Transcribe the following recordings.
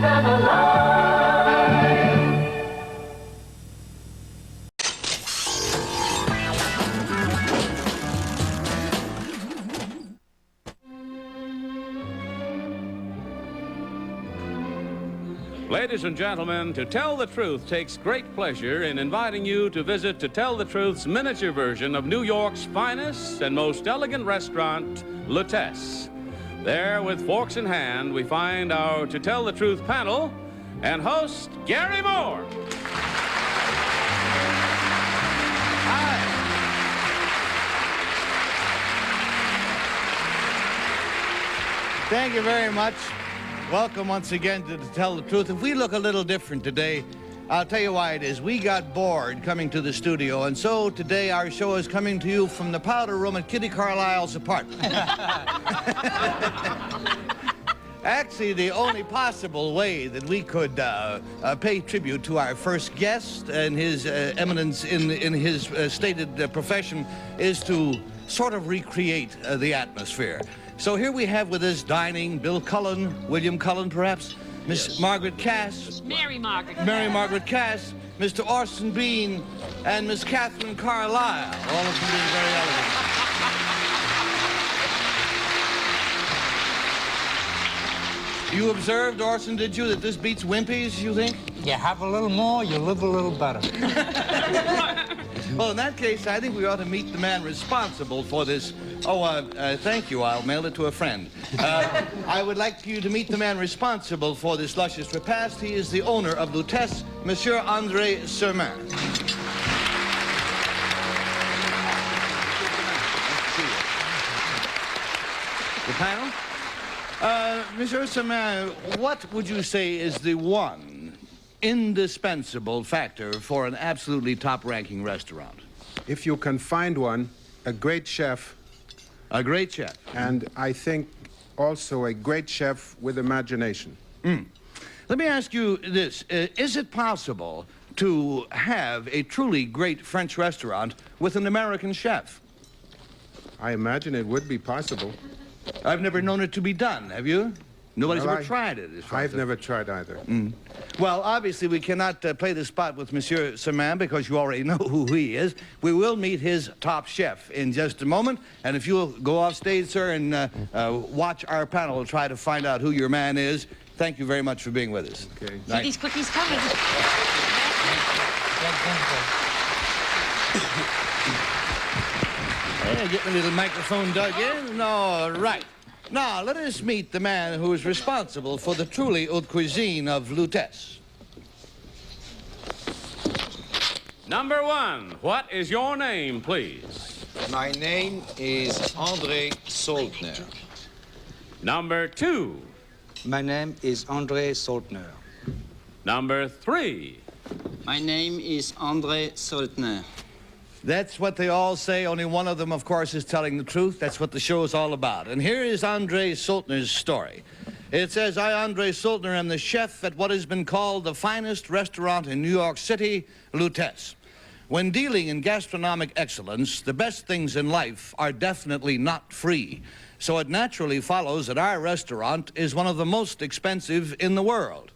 them alive. Ladies and gentlemen, To Tell the Truth takes great pleasure in inviting you to visit To Tell the Truth's miniature version of New York's finest and most elegant restaurant, Lutece. There, with forks in hand, we find our To Tell the Truth panel and host Gary Moore. Hi. Thank you very much. Welcome once again to Tell the Truth. If we look a little different today, I'll tell you why it is. We got bored coming to the studio, and so today our show is coming to you from the powder room at Kitty Carlisle's apartment. Actually, the only possible way that we could pay tribute to our first guest and his eminence in his stated profession is to sort of recreate the atmosphere. So here we have with us dining Bill Cullen, William Cullen perhaps, Miss Margaret Cass. Mary Margaret. Mary Margaret Cass, Mr. Orson Bean, and Miss Catherine Carlyle. All of them being very elegant. You observed, Orson, did you, that this beats Wimpy's, you think? You have a little more, you live a little better. Well, in that case, I think we ought to meet the man responsible for this. Thank you. I'll mail it to a friend. I would like you to meet the man responsible for this luscious repast. He is the owner of Lutece, Monsieur André Sermin. The panel? Monsieur Sermin, what would you say is the one indispensable factor for an absolutely top-ranking restaurant? If you can find one, a great chef. A great chef. And I think also a great chef with imagination. Let me ask you this. Is it possible to have a truly great French restaurant with an American chef? I imagine it would be possible. I've never known it to be done, have you? Nobody's Well, ever tried it. I've never tried either. Well, obviously, we cannot play the spot with Monsieur Sermin because you already know who he is. We will meet his top chef in just a moment. And if you'll go off stage, sir, and watch our panel try to find out who your man is, thank you very much for being with us. Okay. See these cookies coming. Hey, get the little microphone dug in. All right. Now, let us meet the man who is responsible for the truly haute cuisine of Lutece. Number one, what is your name, please? My name is André Saltner. Number two. My name is André Saltner. Number three. My name is André Saltner. That's what they all say. Only one of them, of course, is telling the truth. That's what the show is all about. And here is André Saltner's story. It says, I, André Saltner, am the chef at what has been called the finest restaurant in New York City, Lutece. When dealing in gastronomic excellence, the best things in life are definitely not free. So it naturally follows that our restaurant is one of the most expensive in the world.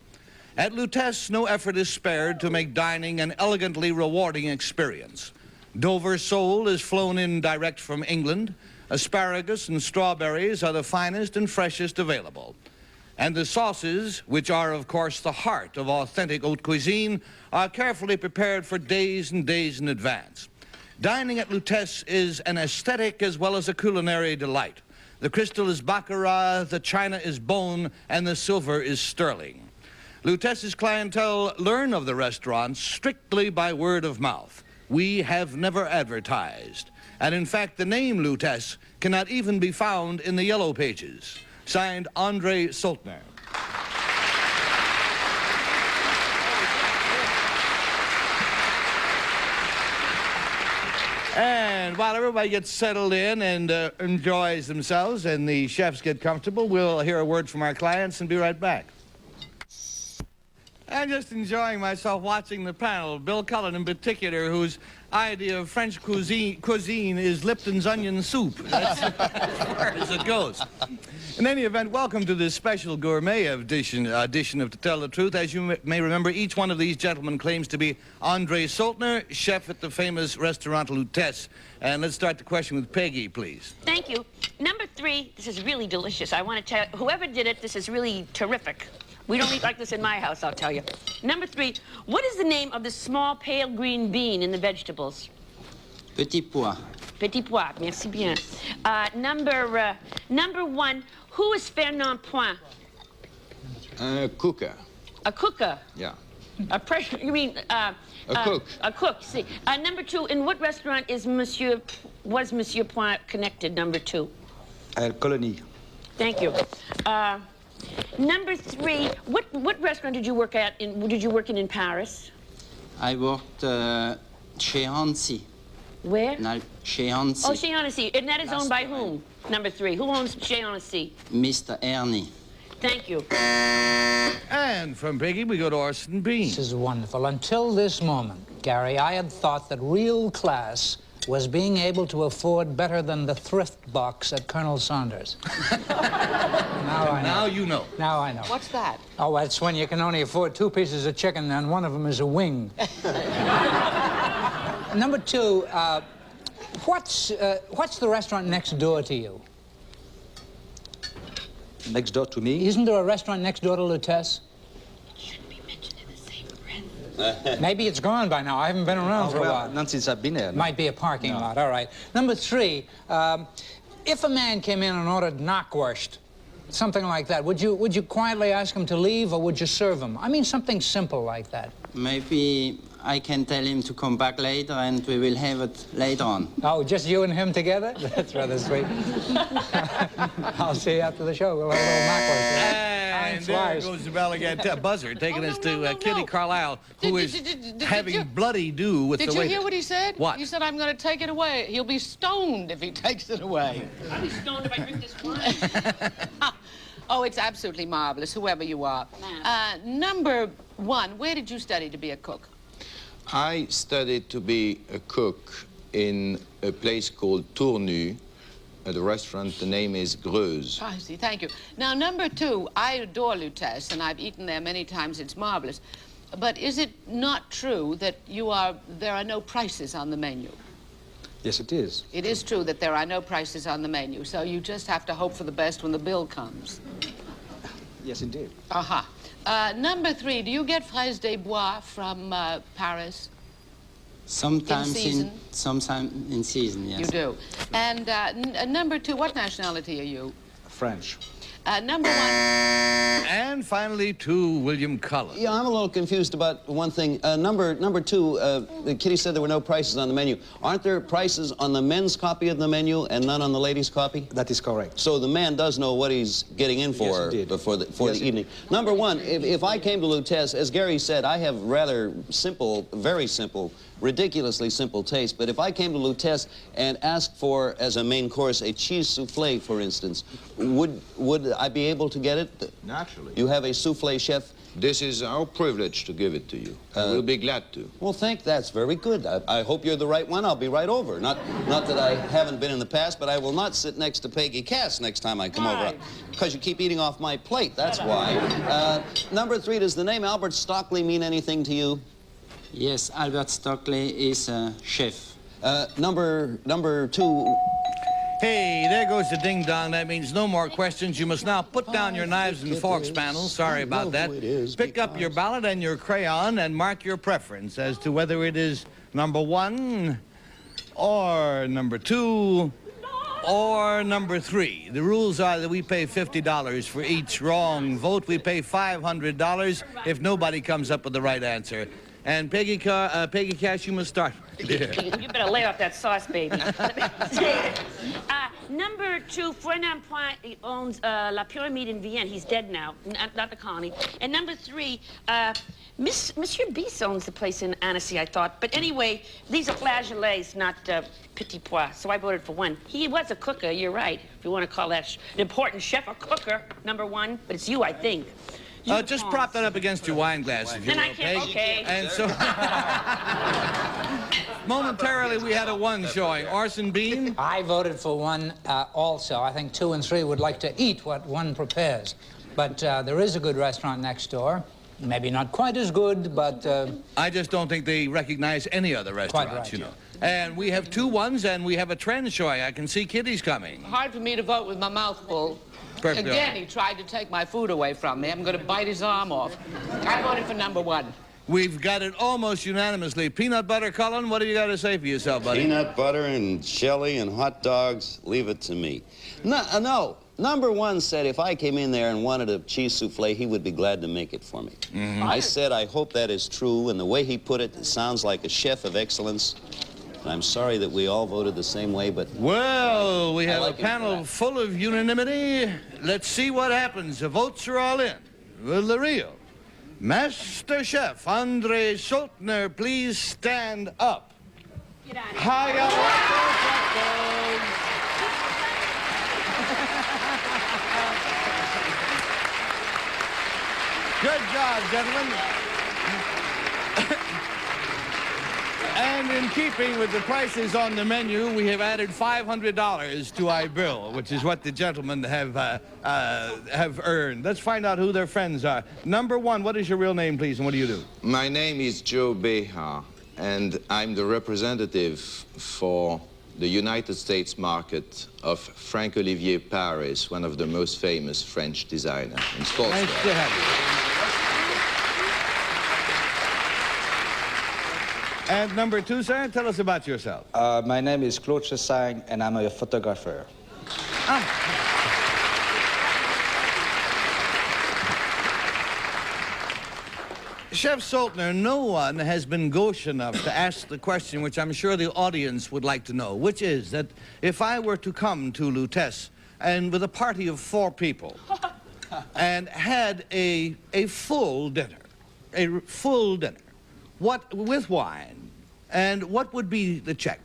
At Lutece, no effort is spared to make dining an elegantly rewarding experience. Dover sole is flown in direct from England. Asparagus and strawberries are the finest and freshest available. And the sauces, which are, of course, the heart of authentic haute cuisine, are carefully prepared for days and days in advance. Dining at Lutece is an aesthetic as well as a culinary delight. The crystal is baccarat, the china is bone, and the silver is sterling. Lutece's clientele learn of the restaurant strictly by word of mouth. We have never advertised. And in fact, the name Lutece cannot even be found in the yellow pages. Signed, André Saltner. And while everybody gets settled in and enjoys themselves and the chefs get comfortable, we'll hear a word from our clients and be right back. I'm just enjoying myself watching the panel. Bill Cullen in particular, whose idea of French cuisine is Lipton's onion soup. That's as far as it goes. In any event, welcome to this special gourmet edition of To Tell the Truth. As you may remember, each one of these gentlemen claims to be Andre Soltner, chef at the famous Resturant Lutece. And let's start the question with Peggy, please. Thank you. Number 3, this is really delicious. I want to tell whoever did it, this is really terrific. We don't eat like this in my house, I'll tell you. Number 3, what is the name of the small pale green bean in the vegetables? Petit pois. Petit pois, merci bien. Number 1, who is Fernand Point? Cooker. A cooker. Yeah. A pressure, you mean, A cook. A cook, see. Number 2, in what restaurant was Monsieur Point connected, number 2? Colonie. Thank you. Number 3, what restaurant did you work at? Did you work in Paris? I worked chez Hansi. Where? Chez Hansi. Oh, Chez Hennessy. And that is owned by whom? Number 3. Who owns Chez Hennessy? Mr. Ernie. Thank you. And from Peggy, we go to Orson Bean. This is wonderful. Until this moment, Gary, I had thought that real class was being able to afford better than the thrift box at Colonel Saunders. Now I know. Now you know. Now I know. What's that? Oh, that's when you can only afford 2 pieces of chicken and one of them is a wing. Number 2, what's the restaurant next door to you? Next door to me? Isn't there a restaurant next door to Lutece? Shouldn't be mentioned in the same breath. Maybe it's gone by now. I haven't been around for a while. Not since I've been there. Might be a parking lot. All right. Number 3, if a man came in and ordered knockwurst, something like that, would you quietly ask him to leave, or would you serve him? I mean, something simple like that. Maybe I can tell him to come back later and we will have it later on. Oh, just you and him together? That's rather sweet. I'll see you after the show. We'll have a little knockwurst. And there goes the bell again. Buzzer taking us to Kitty Carlisle, who is having bloody do with the Did way. you hear what he said? What? He said, I'm going to take it away. He'll be stoned if he takes it away. I'll be stoned if I drink this wine. Oh, it's absolutely marvelous, whoever you are. Number 1, where did you study to be a cook? I studied to be a cook in a place called Tournu. At the restaurant, the name is Greuze. I see, thank you. Now, number 2, I adore Lutece, and I've eaten there many times. It's marvelous. But is it not true that there are no prices on the menu? Yes, it is. It is true that there are no prices on the menu, so you just have to hope for the best when the bill comes. Yes, indeed. Aha. Number 3, do you get fraises des bois from Paris? Sometimes season? Sometimes in season, yes. You do. And number 2, what nationality are you? French. Number 1. And finally to William Cullen. Yeah, I'm a little confused about one thing. Number 2, Kitty said there were no prices on the menu. Aren't there prices on the men's copy of the menu and none on the ladies' copy? That is correct. So the man does know what he's getting in for for the evening. Number 1, if I came to Lutece, as Gary said, I have rather simple, very simple, ridiculously simple taste, but if I came to Lutece and asked for, as a main course, a cheese souffle, for instance, would I be able to get it? Naturally. You have a souffle chef? This is our privilege to give it to you. We'll be glad to. Well, that's very good. I hope you're the right one. I'll be right over. Not that I haven't been in the past, but I will not sit next to Peggy Cass next time I come over. Because you keep eating off my plate, that's why. Number 3, does the name Albert Stockley mean anything to you? Yes, Albert Stockley is a chef. Number 2... Hey, there goes the ding-dong. That means no more questions. You must now put down your knives and forks panels. Sorry about that. Pick up your ballot and your crayon and mark your preference as to whether it is number 1 or number 2 or number 3. The rules are that we pay $50 for each wrong vote. We pay $500 if nobody comes up with the right answer. And Peggy Cash, you must start. You better lay off that sauce, baby. Number 2, Fernand Point, he owns La Pyramide in Vienne. He's dead now, not the colony. And number 3, Monsieur Bis owns the place in Annecy, I thought. But anyway, these are flageolets, not petit pois. So I voted for 1. He was a cooker, you're right. If you want to call that an important chef or cooker, number 1. But it's you, I think. Just prop that up against your wine glass, if you Then will, I can't, Peg. okay. And so, momentarily, we had a 1 showing. Orson Bean? I voted for 1 also. I think 2 and 3 would like to eat what 1 prepares. But there is a good restaurant next door. Maybe not quite as good, but... I just don't think they recognize any other restaurants, right, you know. And we have 2 1s, and we have a trend showing. I can see Kitty's coming. Hard for me to vote with my mouth full. Perfectly all Again, right. he tried to take my food away from me. I'm going to bite his arm off. I voted for number 1. We've got it almost unanimously. Peanut butter, Cullen, what do you got to say for yourself, buddy? Peanut butter and jelly and hot dogs, leave it to me. No. Number 1 said if I came in there and wanted a cheese souffle, he would be glad to make it for me. I said I hope that is true, and the way he put it, it sounds like a chef of excellence. And I'm sorry that we all voted the same way, but... Well, we have like a panel full of unanimity. Let's see what happens. The votes are all in. Will the real Master Chef Andre Soltner please stand up? Get out of Good job, gentlemen. And in keeping with the prices on the menu, we have added $500 to our bill, which is what the gentlemen have earned. Let's find out who their friends are. Number 1, what is your real name, please, and what do you do? My name is Joe Beha, and I'm the representative for the United States market of Frank Olivier Paris, one of the most famous French designers in sportswear. Nice to have you. And number 2, sir, tell us about yourself. My name is Claude Chassagne, and I'm a photographer. Chef Soltner, no one has been gauche enough to ask the question which I'm sure the audience would like to know, which is that if I were to come to Lutece and with a party of 4 people and had a full dinner, what with wine, and what would be the check?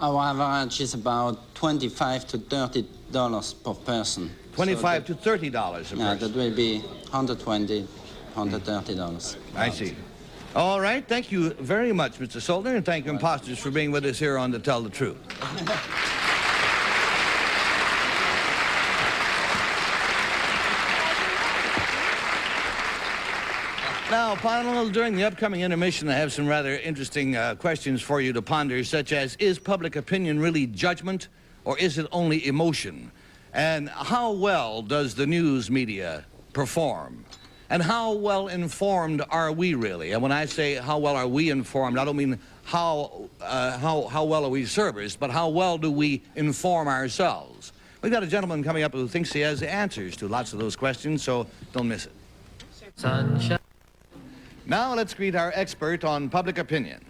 Our average is about $25 to $30 per person. $25 to $30 a person. Yeah, that will be $120, $130. I see. All right, thank you very much, Mr. Soltner, and thank you, imposters, for being with us here on To Tell the Truth. Now, panel, during the upcoming intermission, I have some rather interesting questions for you to ponder, such as, is public opinion really judgment, or is it only emotion? And how well does the news media perform? And how well informed are we really? And when I say how well are we informed, I don't mean how well are we serviced, but how well do we inform ourselves? We've got a gentleman coming up who thinks he has the answers to lots of those questions, so don't miss it. Sunshine. Now let's greet our expert on public opinion.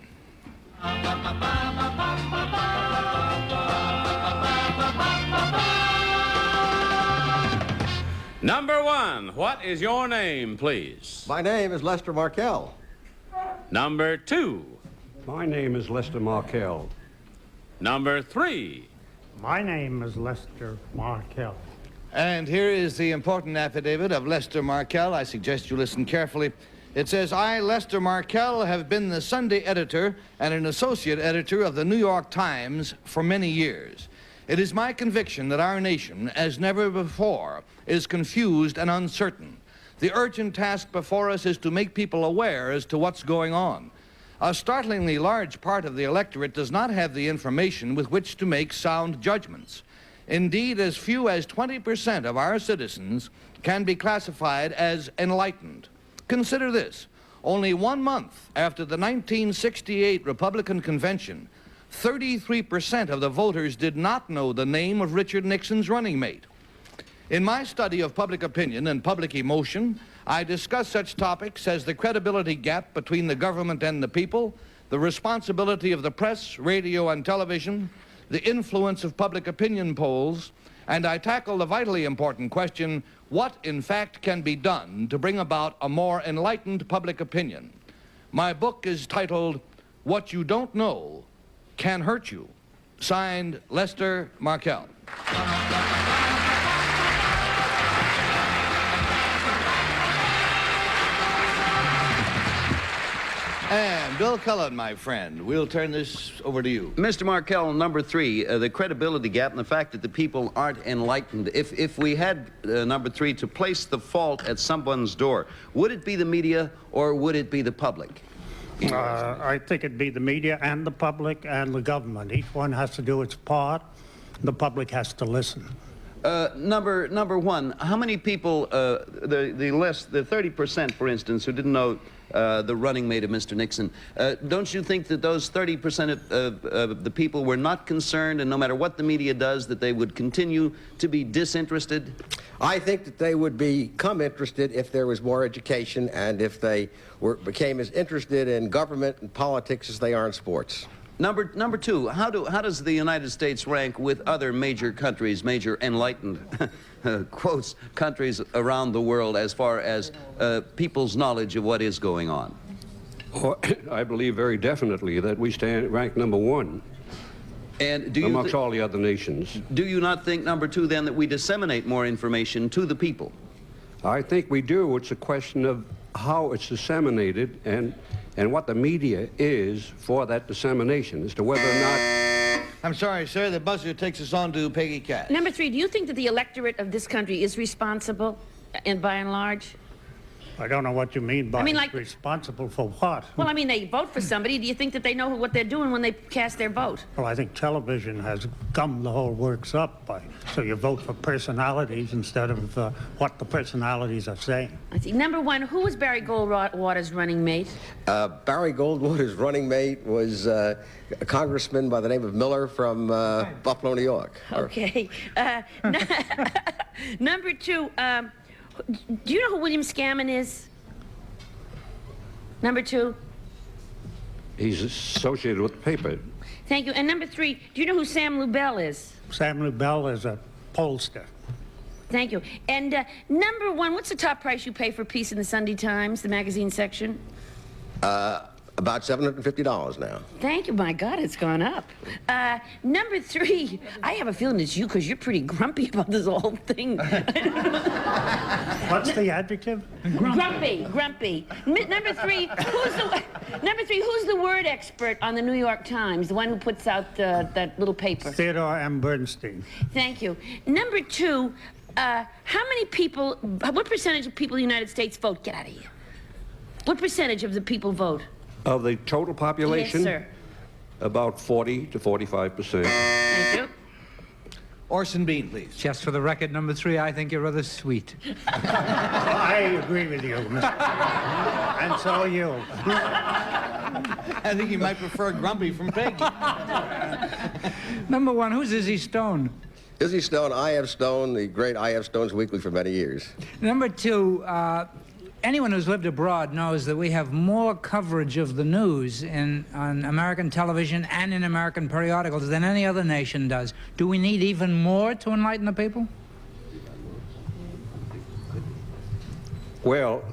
Number 1, what is your name, please? My name is Lester Markell. Number 2. My name is Lester Markell. Number 3. My name is Lester Markell. And here is the important affidavit of Lester Markell. I suggest you listen carefully. It says, I, Lester Markell, have been the Sunday editor and an associate editor of the New York Times for many years. It is my conviction that our nation, as never before, is confused and uncertain. The urgent task before us is to make people aware as to what's going on. A startlingly large part of the electorate does not have the information with which to make sound judgments. Indeed, as few as 20% of our citizens can be classified as enlightened. Consider this. Only 1 month after the 1968 Republican Convention, 33% of the voters did not know the name of Richard Nixon's running mate. In my study of public opinion and public emotion, I discuss such topics as the credibility gap between the government and the people, the responsibility of the press, radio, and television, the influence of public opinion polls, and I tackle the vitally important question, what in fact can be done to bring about a more enlightened public opinion? My book is titled, What You Don't Know Can Hurt You. Signed, Lester Markell. And Bill Cullen, my friend, we'll turn this over to you. Mr. Markell, number 3, the credibility gap and the fact that the people aren't enlightened. If we had, number 3, to place the fault at someone's door, would it be the media or would it be the public? I think it'd be the media and the public and the government. Each one has to do its part. The public has to listen. Number 1, how many people, the 30%, for instance, who didn't know the running mate of Mr. Nixon, don't you think that those 30% of the people were not concerned, and no matter what the media does, that they would continue to be disinterested? I think that they would become interested if there was more education and if they became as interested in government and politics as they are in sports. Number 2, how does the United States rank with other major countries, major enlightened, quotes, countries around the world as far as people's knowledge of what is going on? Oh, I believe very definitely that we rank number 1 and amongst all the other nations. Do you not think, number 2, then, that we disseminate more information to the people? I think we do. It's a question of how it's disseminated and what the media is for that dissemination as to whether or not... I'm sorry, sir, the buzzer takes us on to Peggy Cass. Number 3, do you think that the electorate of this country is responsible, and by and large? I don't know what you mean by like, responsible for what. Well, I mean, they vote for somebody. Do you think that they know what they're doing when they cast their vote? Well, I think television has gummed the whole works up. So you vote for personalities instead of what the personalities are saying. I see. Number 1, who was Barry Goldwater's running mate? Barry Goldwater's running mate was a congressman by the name of Miller from Buffalo, New York. Okay. Number 2, do you know who William Scammon is? Number 2? He's associated with the paper. Thank you. And number 3, do you know who Sam Lubell is? Sam Lubell is a pollster. Thank you. And number 1, what's the top price you pay for a piece in the Sunday Times, the magazine section? About $750 now. Thank you. My God, it's gone up. Number 3, I have a feeling it's you because you're pretty grumpy about this whole thing. What's the adjective? Grumpy. Number 3, who's the word expert on the New York Times, the one who puts out that little paper? Theodore M. Bernstein. Thank you. Number 2, what percentage of people in the United States vote? Get out of here. What percentage of the people vote? Of the total population? Yes, sir. About 40 to 45%. Thank you. Orson Bean, please. Just for the record, number 3, I think you're rather sweet. I agree with you, Mr. And so are you. I think you might prefer Grumpy from Peggy. Number 1, who's Izzy Stone? Izzy Stone, I.F. Stone, the great I.F. Stone's Weekly for many years. Number 2, anyone who's lived abroad knows that we have more coverage of the news on American television and in American periodicals than any other nation does. Do we need even more to enlighten the people? Well,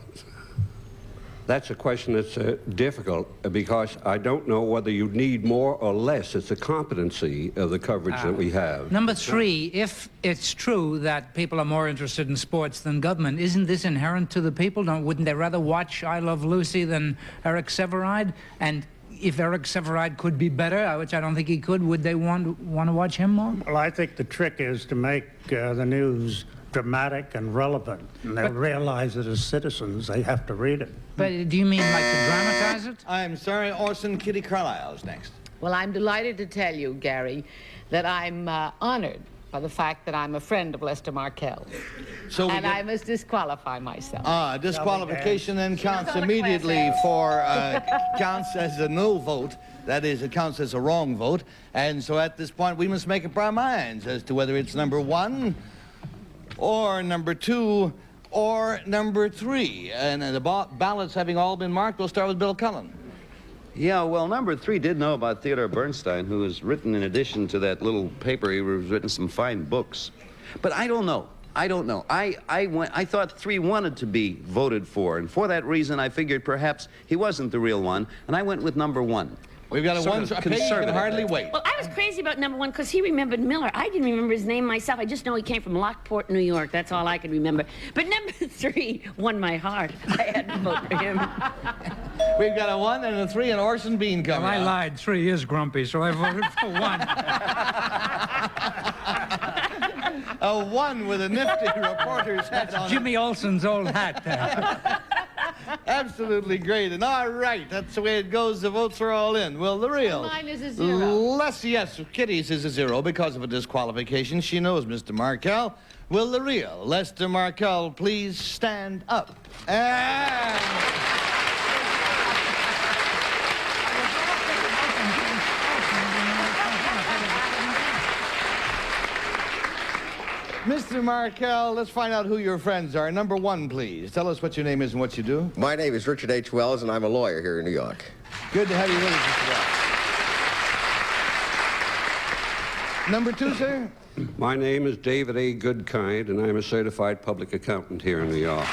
that's a question that's difficult because I don't know whether you need more or less. It's a competency of the coverage that we have. Number 3, if it's true that people are more interested in sports than government, isn't this inherent to the people? Wouldn't they rather watch I Love Lucy than Eric Sevareid? And if Eric Sevareid could be better, which I don't think he could, would they want to watch him more? Well, I think the trick is to make the news dramatic and relevant. And they'll realize that as citizens, they have to read it. But do you mean like to dramatize it? I'm sorry, Orson, Kitty Carlisle's next. Well, I'm delighted to tell you, Gary, that I'm honored by the fact that I'm a friend of Lester Markell. And I must disqualify myself. Disqualification then counts immediately for, counts as a no vote. That is, it counts as a wrong vote. And so at this point, we must make up our minds as to whether it's number 1, or number 2, or number 3. And the ballots having all been marked, we'll start with Bill Cullen. Yeah, well, number 3 did know about Theodore Bernstein, who has written, in addition to that little paper, he was written some fine books. But I don't know. I thought 3 wanted to be voted for, and for that reason, I figured perhaps he wasn't the real one, and I went with number 1. We've got a sort one. of A pig can hardly wait. Well, I was crazy about number one because he remembered Miller. I didn't remember his name myself. I just know he came from Lockport, New York. That's all I could remember. But number 3 won my heart. I had to vote for him. We've got a 1 and a 3 and Orson Bean coming Well, I out. lied. 3 is grumpy, so I voted for 1. A 1 with a nifty reporter's hat on. Jimmy Olsen's old hat there. Absolutely great. And all right, that's the way it goes. The votes are all in. Well, the real. Mine is a 0. Yes, Kitty's is a 0 because of a disqualification. She knows Mr. Markel. Will the real Lester Markel please stand up? And... Mr. Markel, let's find out who your friends are. Number 1, please. Tell us what your name is and what you do. My name is Richard H. Wells, and I'm a lawyer here in New York. Good to have you with us, Mr. Wells. Number 2, sir? My name is David A. Goodkind, and I'm a certified public accountant here in New York.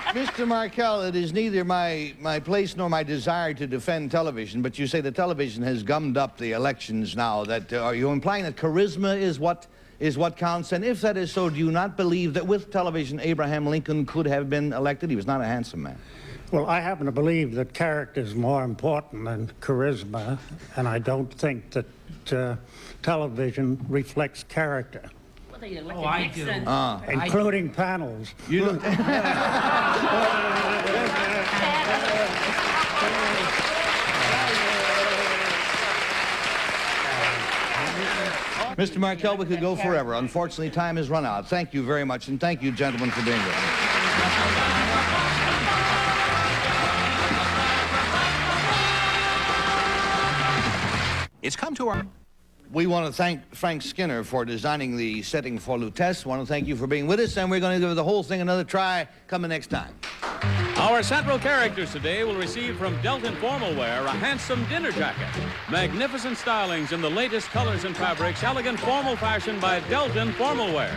Mr. Markel, it is neither my place nor my desire to defend television, but you say the television has gummed up the elections now. That are you implying that charisma is what counts? And if that is so, do you not believe that with television Abraham Lincoln could have been elected? He was not a handsome man. Well, I happen to believe that character is more important than charisma, and I don't think that television reflects character. Well, they elected Nixon. Including panels. You don't... Mr. Markel, we could go forever. Unfortunately, time has run out. Thank you very much, and thank you, gentlemen, for being with us. It's come to our... We want to thank Frank Skinner for designing the setting for Lutece. We want to thank you for being with us, and we're going to give the whole thing another try coming next time. Our central characters today will receive from Delton Formal Wear a handsome dinner jacket. Magnificent stylings in the latest colors and fabrics, elegant formal fashion by Delton Formal Wear.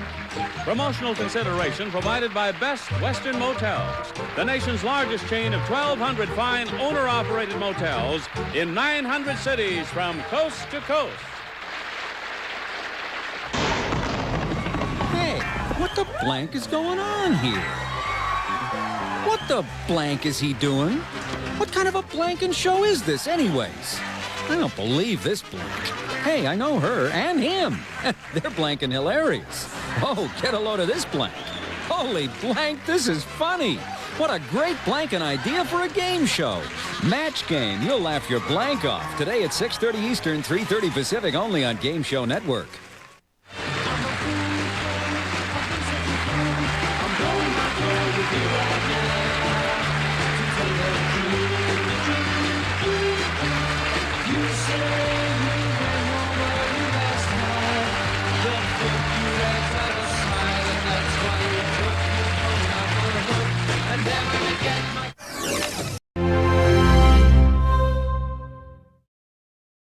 Promotional consideration provided by Best Western Motels, the nation's largest chain of 1,200 fine owner-operated motels in 900 cities from coast to coast. Hey, what the blank is going on here? What the blank is he doing? What kind of a blanking show is this, anyways? I don't believe this blank. Hey, I know her and him. They're blanking hilarious. Oh, get a load of this blank. Holy blank, this is funny. What a great blanking idea for a game show. Match Game. You'll laugh your blank off. Today at 6:30 Eastern, 3:30 Pacific, only on Game Show Network. I'm going with you.